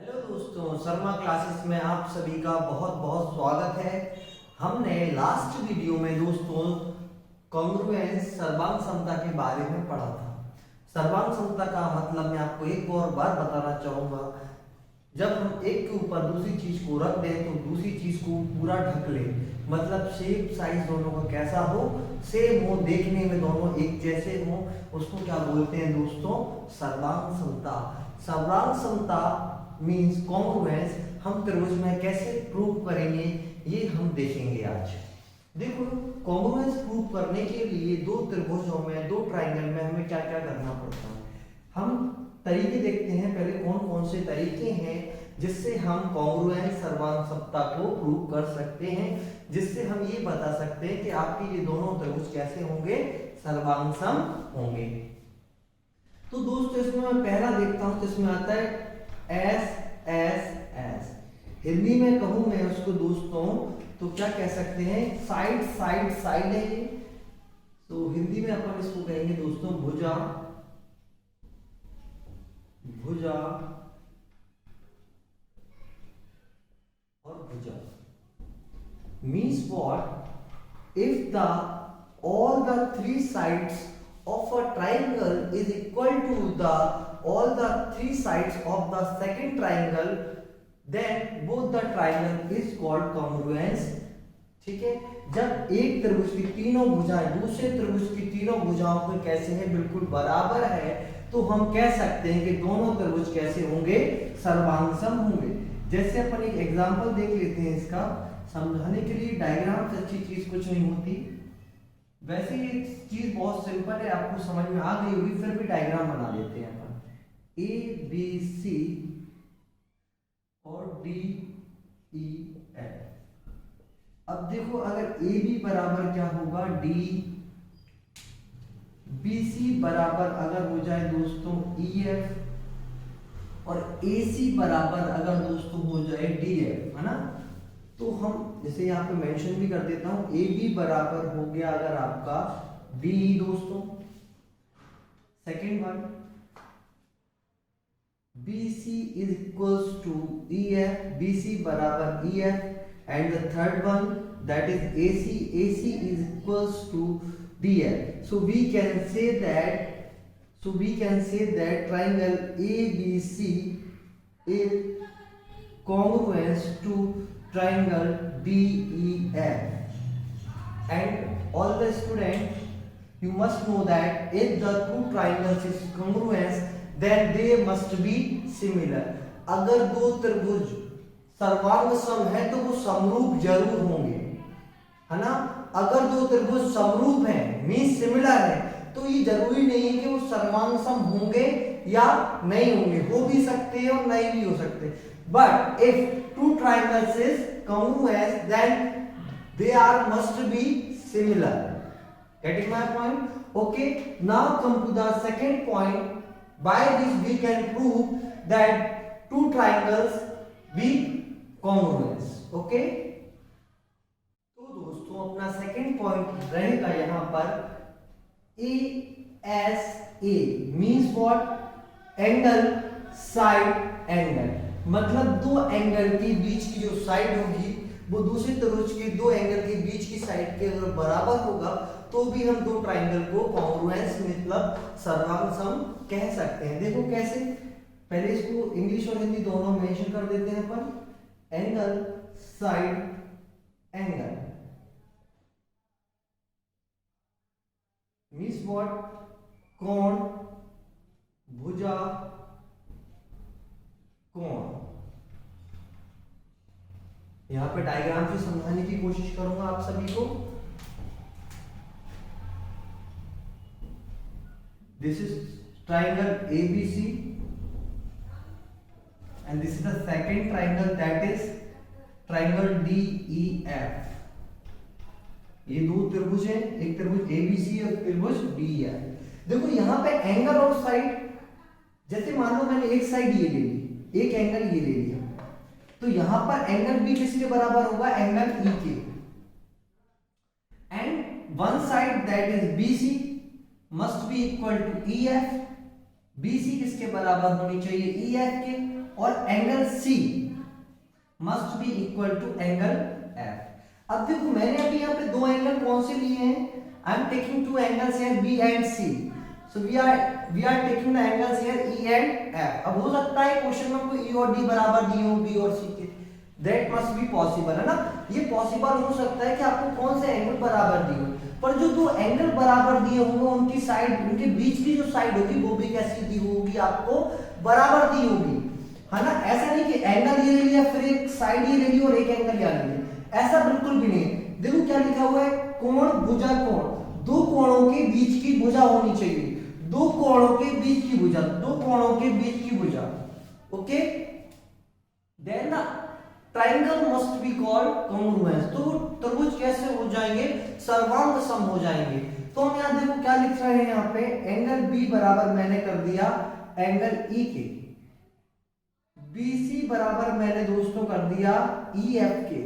Hello दोस्तों, Sharma classes में आप सभी का बहुत बहुत स्वागत है। हमने लास्ट वीडियो में दोस्तों कॉन्ग्रुएंस सर्वांग समता के बारे में पढ़ा था। सर्वांग समता का मतलब मैं आपको एक और बार बताना चाहूंगा, जब हम एक के ऊपर दूसरी चीज को रख दें तो दूसरी चीज को पूरा ढक ले, मतलब शेप साइज दोनों का कैसा हो, सेम हो, देखने में दोनों एक जैसे हो, उसको क्या बोलते हैं दोस्तों? सर्वांग समता। सर्वांग समता मीन्स कॉन्ग्रुएंस हम त्रिभुज में कैसे प्रूव करेंगे ये हम देखेंगे आज। देखो, कॉन्ग्रुएंस प्रूव करने के लिए दो त्रिभुजों में, दो ट्राइंगल में हमें क्या क्या करना पड़ता है, हम तरीके देखते हैं। पहले कौन कौन से तरीके हैं जिससे हम कॉन्ग्रुएंस सर्वांग समता को प्रूव कर सकते हैं, जिससे हम ये बता सकते हैं कि आपके ये दोनों त्रिभुज कैसे होंगे, सर्वांग सम होंगे। तो दोस्तों इसमें मैं पहला देखता हूं, तो इसमें आता है एस एस एस। हिंदी में कहूं मैं उसको दोस्तों तो क्या कह सकते हैं? साइड साइड साइड है ये, तो हिंदी में अपन इसको कहेंगे दोस्तों भुजा भुजा और भुजा। Means what? If the all the three sides of a triangle is equal to the all the three sides of the second triangle, then both the triangle is called congruence। ठीक है, जब एक त्रिभुज की तीनों भुजाएं दूसरे त्रिभुज की तीनों भुजाओं के कैसे हैं, बिल्कुल बराबर है, तो हम कह सकते हैं कि दोनों त्रिभुज कैसे होंगे, सर्वांग सम होंगे। जैसे अपन एक एग्जांपल देख लेते हैं इसका समझाने के लिए। डायग्राम से अच्छी चीज कुछ नहीं होती, वैसे ये चीज बहुत सिंपल है, आपको समझ में आ गई होगी, फिर भी डायग्राम बना लेते हैं अपन। ए बी सी और डी ई एफ। अब देखो, अगर ए बी बराबर क्या होगा, डी, बी सी बराबर अगर हो जाए दोस्तों ई एफ, और ए सी बराबर अगर दोस्तों हो जाए डी एफ, है ना। तो हम जैसे यहाँ पे मेंशन भी कर देता हूं, ए बी बराबर हो गया अगर आपका बी दोस्तों, second one B C is equals to E F, B C बराबर E F, and the third one that is A C is equals to D F. So we can say that triangle A B C is congruence to triangle DEF. And all the students, you must know that if the two triangles is congruence, then they must be similar। अगर दो त्रिभुज सर्वांग सम है तो वो समरूप जरूर होंगे, है ना। अगर दो त्रिभुज समरूप हैं मींस सिमिलर है, तो ये जरूरी नहीं है कि वो सर्वांग सम होंगे या नहीं होंगे, हो भी सकते हैं और नहीं भी हो सकते। But if two triangles is congruous, then they are must be similar। Getting my point? Okay. Now come to the second point. By this we can prove that two triangles be congruous। Okay. तो दोस्तों अपना second point रहेगा यहाँ पर A S A. Means what? Angle side angle, मतलब दो angle के बीच की जो साइड होगी वो दूसरे त्रिभुज के दो एंगल के बीच की साइड के अगर बराबर होगा तो भी हम दो ट्राइंगल को कॉन्ग्रुएंस मतलब सर्वांग सम कह सकते हैं। देखो कैसे, पहले इसको इंग्लिश और हिंदी दोनों मेंशन कर देते हैं अपन। Angle side angle means what? कोण, भुजा, कोण। यहां पे डायग्राम से समझाने की कोशिश करूंगा आप सभी को। This is triangle ABC and this is the second triangle that is triangle DEF। ये दो त्रिभुज हैं, एक त्रिभुज ABC और त्रिभुज DEF। देखो यहां पे एंगल और साइड, जैसे मान लो मैंने एक साइड ये ले ली, एक एंगल ये ले लिया, तो यहां पर एंगल भी किसके बराबर होगा? एंगल E के। And one side that is BC must be equal to EF। BC किसके बराबर होनी चाहिए? EF के। और angle C must be equal to angle F. अब देखो मैंने अभी यहाँ पे दो एंगल कौन से लिए हैं, I am taking two angles here B and C, so we are taking the angles here E and F. अब हो सकता है क्वेश्चन में कोई ई और डी बराबर दिए हो बी और सी के, दैट मस्ट बी पॉसिबल, है ना, ये पॉसिबल हो सकता है कि आपको कौन से एंगल बराबर दिए हो, पर जो दो एंगल बराबर दिए होंगे उनकी साइड, उनके बीच की जो साइड होगी वो भी कैसी दी होगी, आपको बराबर दी होगी, है ना। ऐसा नहीं कि एंगल ये ले लिया फिर एक साइड ये ले ली और एक एंगल यहाँ ले लिया, ऐसा बिल्कुल भी नहीं है। देखो क्या लिखा हुआ है, कोण भुजा कोण, दो कोणों के बीच की भुजा होनी चाहिए, दो कोणों के बीच की भुजा, दो कोणों के बीच की भुजा, okay. Then the triangle must be called congruence, तो त्रिभुज कैसे हो जाएंगे, सर्वांग सम हो जाएंगे। तो हम यहाँ देखो क्या लिख रहे हैं, यहाँ पे एंगल बी बराबर मैंने कर दिया एंगल ई के, BC बराबर मैंने दोस्तों कर दिया EF के,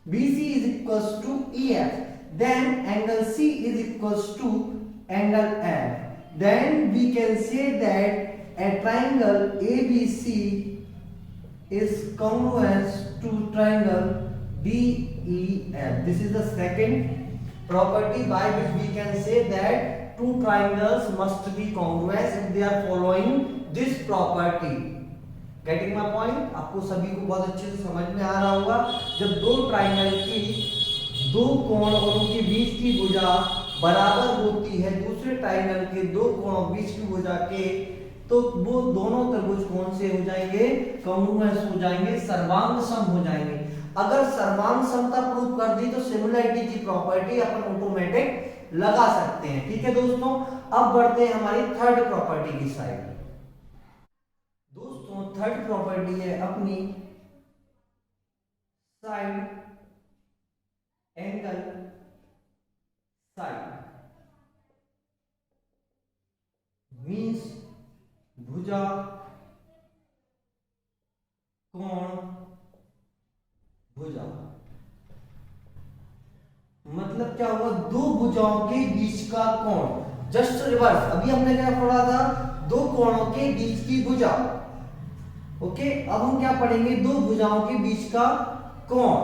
BC is equals to EF, then angle C is equals to angle F, then we can say that a triangle ABC is congruent to triangle DEF. This is the second property by which we can say that two triangles must be congruent if they are following this property. Getting my point, आपको सभी को बहुत अच्छे से समझ में आ रहा होगा। जब दो ट्राइंगल की दो कोण और उनके बीच की भुजा बराबर होती है दूसरे ट्राइंगल के दो कोणों बीच की भुजा के, तो वो दोनों त्रिभुज कौन से हो जाएंगे, कॉन्ग्रुएंस हो जाएंगे, सर्वांग सम हो जाएंगे। अगर सर्वांग समता प्रूव कर दी तो सिमिलरिटी की प्रॉपर्टी अपन ऑटोमेटिक लगा सकते हैं। ठीक है दोस्तों, अब बढ़ते हैं हमारी थर्ड प्रॉपर्टी की साइड। दोस्तों थर्ड प्रॉपर्टी है अपनी साइड एंगल साइड, मीन्स भुजा कोण भुजा, मतलब क्या हुआ, दो भुजाओं के बीच का कोण, जस्ट रिवर्स। अभी हमने क्या पढ़ा था, दो कोणों के बीच की भुजा, ओके। अब हम क्या पढ़ेंगे, दो भुजाओं के बीच का कोण,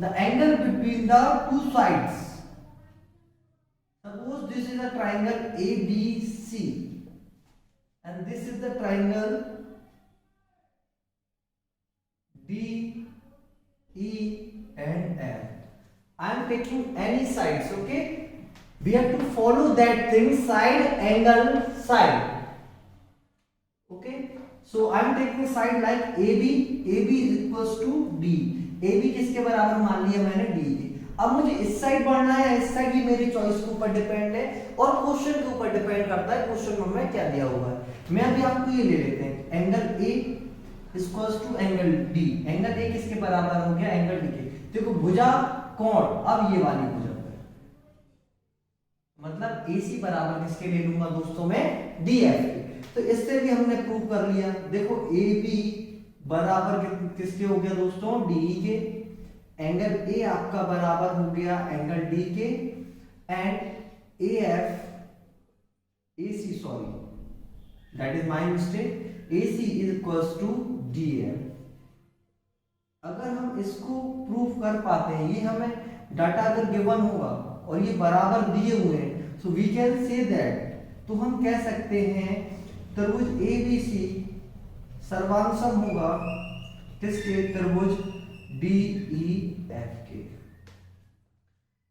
the angle between the two sides. Suppose this is a triangle ABC and this is the triangle DE and F. I am taking any sides, okay? We have to follow that thing, side angle side, okay? So I am taking side like AB, AB is equals to D, AB किसके बराबर मान लिया मैंने, D के। अब मुझे इस side बढ़ना है, इस साइड, ये मेरी चॉइस के ऊपर डिपेंड है और क्वेश्चन के ऊपर डिपेंड करता है क्वेश्चन में क्या दिया हुआ है। मैं अभी आपको ये ले लेते हैं, angle A equals to angle D, angle A किसके बराबर हो गया, एंगल D के। देखो भुजा कोण, अब ये वाली भुजा मतलब AC बराबर किसके ले लूंगा दोस्तों मैं, DF के। तो इससे भी हमने प्रूव कर लिया। देखो AB बराबर किसके हो गया दोस्तों, DE के, एंगल A आपका बराबर हो गया एंगल D के, and AC sorry that is my mistake, AC is equals to DF। अगर हम इसको प्रूव कर पाते हैं, ये हमें डाटा अगर गिवन होगा और ये बराबर दिए हुए हैं, so we can say that, तो हम कह सकते हैं त्रिभुज ABC सर्वांगसम होगा किसके, त्रिभुज DEF के।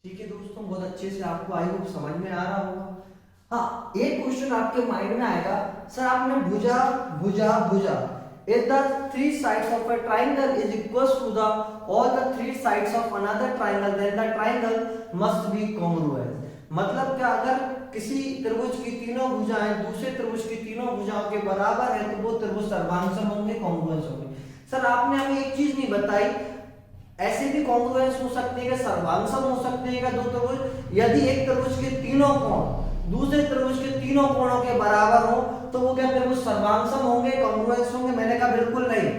ठीक है दोस्तों, बहुत अच्छे से आपको आई होप समझ में आ रहा होगा। हाँ, एक क्वेश्चन आपके माइंड में आएगा, सर आपने भुजा भुजा भुजा, if the three sides of a triangle is equals to the all the three sides of another triangle, then the triangle must be congruent। मतलब क्या, अगर किसी त्रिभुज की तीनों भुजाएं दूसरे त्रिभुज की तीनों भुजाओं के बराबर है तो वो त्रिभुज सर्वांगसम होंगे, कॉन्ग्रुएंस होंगे। सर आपने हमें एक चीज नहीं बताई, ऐसे भी कॉन्ग्रुएंस हो सकते हैं, सर्वांगसम हो सकते हैं दो त्रिभुज, यदि एक त्रिभुज के तीनों कोण दूसरे त्रिभुज के तीनों कोणों के बराबर हो तो वो क्या त्रिभुज सर्वांगसम होंगे, कॉन्ग्रुएंस होंगे। मैंने कहा बिल्कुल नहीं,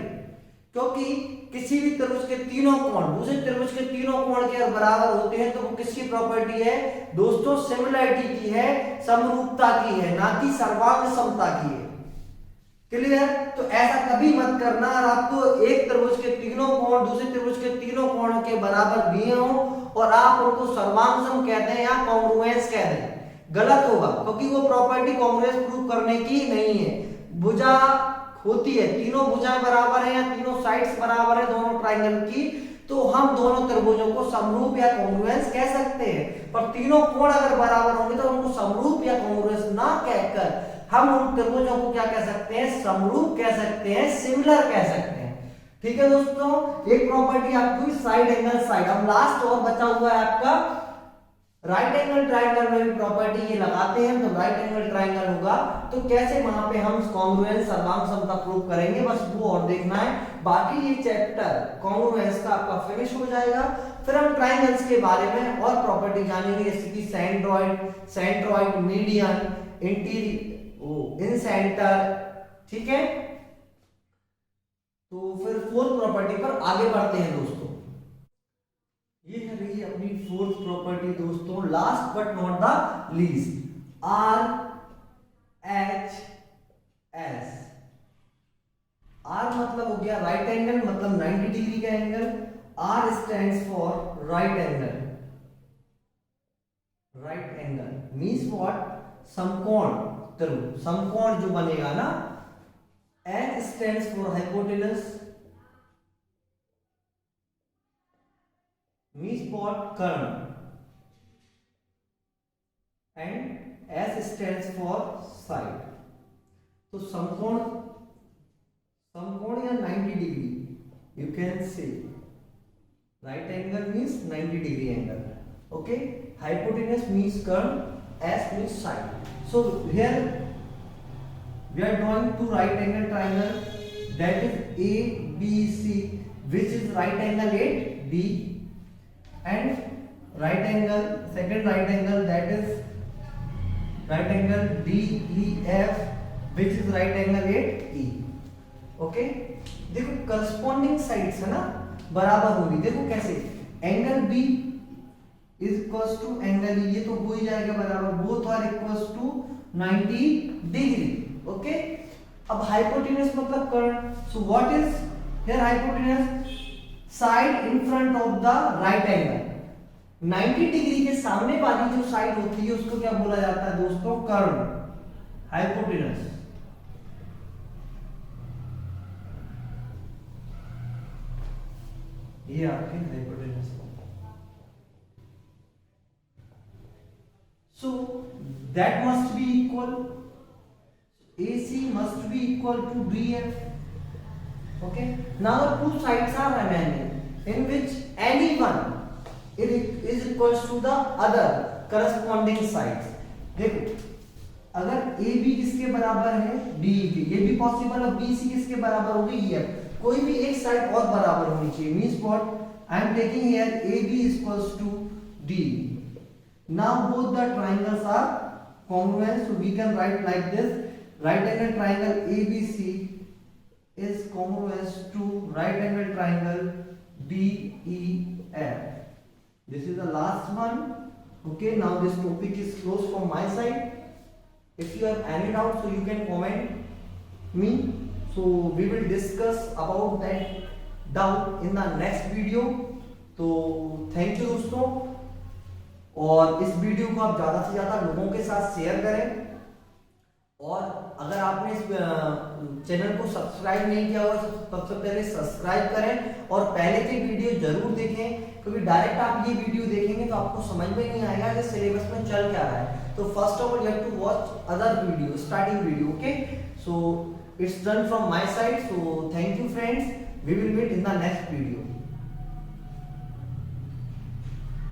क्योंकि किसी भी त्रिभुज के तीनों कोण दूसरे त्रिभुज के तीनों कोण के बराबर होते हैं तो वो किसकी प्रॉपर्टी है दोस्तों, सिमिलरिटी की है, समरूपता की है, ना कि सर्वांग समता की है। क्लियर? तो ऐसा कभी मत करना और आपको एक त्रिभुज के तीनों कोण दूसरे त्रिभुज के तीनों कोणों के बराबर दिए हो और आप उनको सर्वांगसम कहते हैं या कॉन्ग्रुएंस कह दें, गलत होगा, क्योंकि वो प्रॉपर्टी कॉन्ग्रुएंस प्रूव करने की नहीं है। भुजा होती है, तीनों भुजाएं बराबर है या तीनों साइड्स बराबर है दोनों ट्राइंगल की, तो हम दोनों त्रिभुजों को समरूप या कॉन्ग्रुएंस कह सकते हैं। पर तीनों कोण अगर बराबर होंगे तो उनको समरूप या कॉन्ग्रुएंस ना कहकर हम उन त्रिभुजों को क्या कह सकते हैं, समरूप कह सकते हैं, सिमिलर कह सकते हैं। ठीक है दोस्तों, एक प्रॉपर्टी आपकी साइड एंगल साइड। अब लास्ट और बचा हुआ है आपका राइट एंगल ट्राइंगल में भी प्रॉपर्टी ये लगाते हैं, तो राइट एंगल ट्राइंगल होगा तो कैसे वहां पे हम कॉन्ग्रुएंस सर्वांगसमता प्रूव करेंगे, बस वो और देखना है। बाकी ये चैप्टर कॉन्ग्रुएंस का आपका फिनिश हो जाएगा। फिर हम ट्राइंगल्स के बारे में और प्रॉपर्टी जानेंगे, जैसे कि सेंट्रॉइड, मीडियन, इन सेंटर। ठीक है, तो फिर फोर्थ प्रॉपर्टी पर आगे बढ़ते हैं दोस्तों। ये है रही अपनी फोर्थ प्रॉपर्टी दोस्तों, last but not the least, R H S. R मतलब हो गया राइट एंगल, मतलब 90 डिग्री का angle. R stands for right angle. Right angle means what, समकोण त्रिभुज, समकोण जो बनेगा ना। H stands for hypotenuse, means what, कर्ण, and S stands for side। तो समकोण या 90 degree, you can say right angle means 90 degree angle, okay, hypotenuse means कर्ण, S means side। So here we are drawing two right angle triangle, that is ABC, which is right angle at B, and right angle, second right angle, that is right angle DEF, which is right angle at E। Okay, देखो corresponding sides है ना बराबर होगी। देखो कैसे, angle B is equal to angle E, ये तो हो ही जाएगा बराबर, both are equal to 90 degree. Okay, अब हाइपोटेन्यूज मतलब कर्ण, so what is here hypotenuse, side in front of the right angle. 90 degree के सामने वाली जो साइड होती है उसको क्या बोला जाता है दोस्तों, कर्ण, हाइपोटेनस। ये आपके hypotenuse. So that must be equal, AC must be equal to DF। Okay, now the two sides are remaining in which any one is equals to the other corresponding sides। देखो, अगर AB किसके बराबर है, DEF, ये भी possible है, BC किसके बराबर होगी, EF, कोई भी एक साइड और बराबर होनी चाहिए। Means what, I am taking here AB is equals to DE। now both the triangles are congruent, so we can write like this, right angle triangle ABC is congruent to right angle triangle DEF। This is the last one। Okay, now this topic is closed from my side। If you have any doubt, so you can comment me, so we will discuss about that doubt in the next video। तो thank you दोस्तों, और इस video को आप ज़्यादा से ज़्यादा लोगों के साथ शेयर करें, और अगर आपने इस चैनल को सब्सक्राइब नहीं किया हो तो सबसे पहले सब्सक्राइब करें और पहले की वीडियो जरूर देखें, क्योंकि डायरेक्ट आप ये वीडियो देखेंगे तो आपको समझ में नहीं आएगा कि सिलेबस में चल क्या रहा है। तो first of all you have to watch other video, starting video. Okay, so it's done from my side, so thank you friends, we will meet in the next video.